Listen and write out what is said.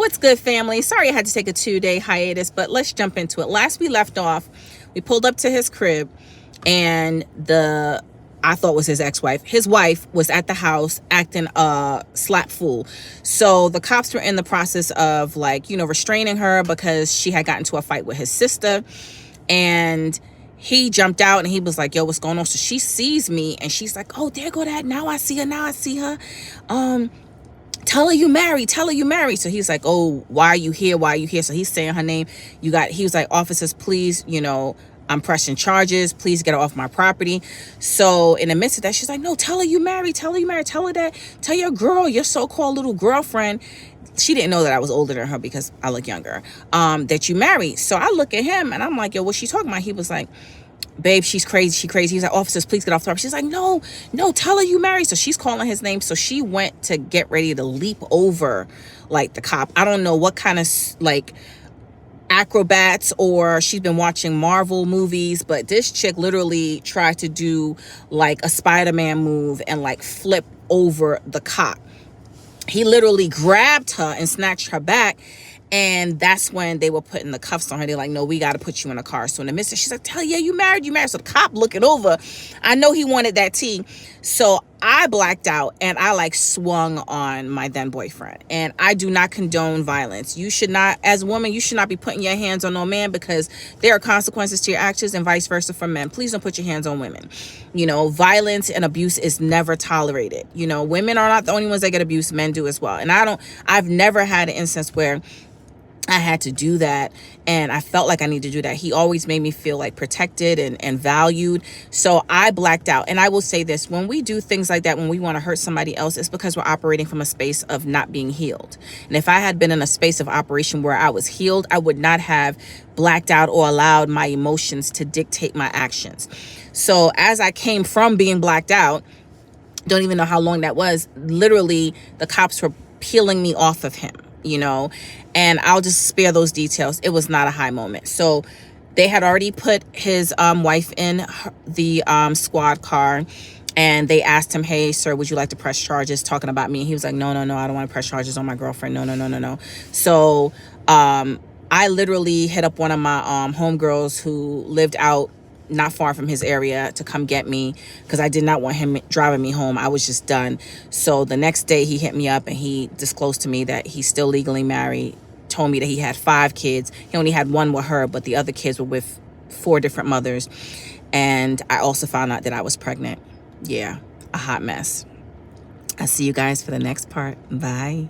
What's good, family? Sorry I had to take a 2-day hiatus, but let's jump into it. Last we left off, we pulled up to his crib, and I thought was his ex-wife. His wife was at the house acting a slap fool. So the cops were in the process of restraining her because she had gotten into a fight with his sister. And he jumped out and he was like, yo, what's going on? So she sees me and she's like, oh, there go that. Now I see her. Tell her you married. So he's like, oh, why are you here? So he's saying her name. He was like, officers, please, I'm pressing charges. Please get her off my property. So in the midst of that, she's like, no, tell her you married. Tell her that. Tell your girl, your so-called little girlfriend. She didn't know that I was older than her because I look younger, that you married. So I look at him and I'm like, yo, what's she talking about? He was like, babe, she's crazy. He's like, officers, please get off the property. She's like, no, tell her you married. So she's calling his name. So she went to get ready to leap over the cop. I don't know what kind of acrobats or she's been watching Marvel movies, but this chick literally tried to do a Spider-Man move and flip over the cop. He literally grabbed her and snatched her back. And that's when they were putting the cuffs on her. They're like, no, we got to put you in a car. So in the midst of, she's like, you married. So the cop looking over, I know he wanted that tea. So I blacked out and I swung on my then boyfriend. And I do not condone violence. You should not, as a woman, you should not be putting your hands on no man because there are consequences to your actions and vice versa for men. Please don't put your hands on women. Violence and abuse is never tolerated. Women are not the only ones that get abused. Men do as well. And I've never had an instance where I had to do that and I felt like I needed to do that. He always made me feel protected and valued. So I blacked out. And I will say this, when we do things like that, when we want to hurt somebody else, it's because we're operating from a space of not being healed. And if I had been in a space of operation where I was healed, I would not have blacked out or allowed my emotions to dictate my actions. So as I came from being blacked out, don't even know how long that was, literally the cops were peeling me off of him. And I'll just spare those details. It was not a high moment. So they had already put his wife in the squad car, and they asked him, hey, sir, would you like to press charges, talking about me? He was like, no, I don't want to press charges on my girlfriend. No. So I literally hit up one of my homegirls who lived out not far from his area to come get me because I did not want him driving me home. I was just done. So the next day he hit me up and he disclosed to me that he's still legally married, told me that he had 5 kids. He only had 1 with her, but the other kids were with 4 different mothers. And I also found out that I was pregnant. Yeah, a hot mess. I'll see you guys for the next part. Bye.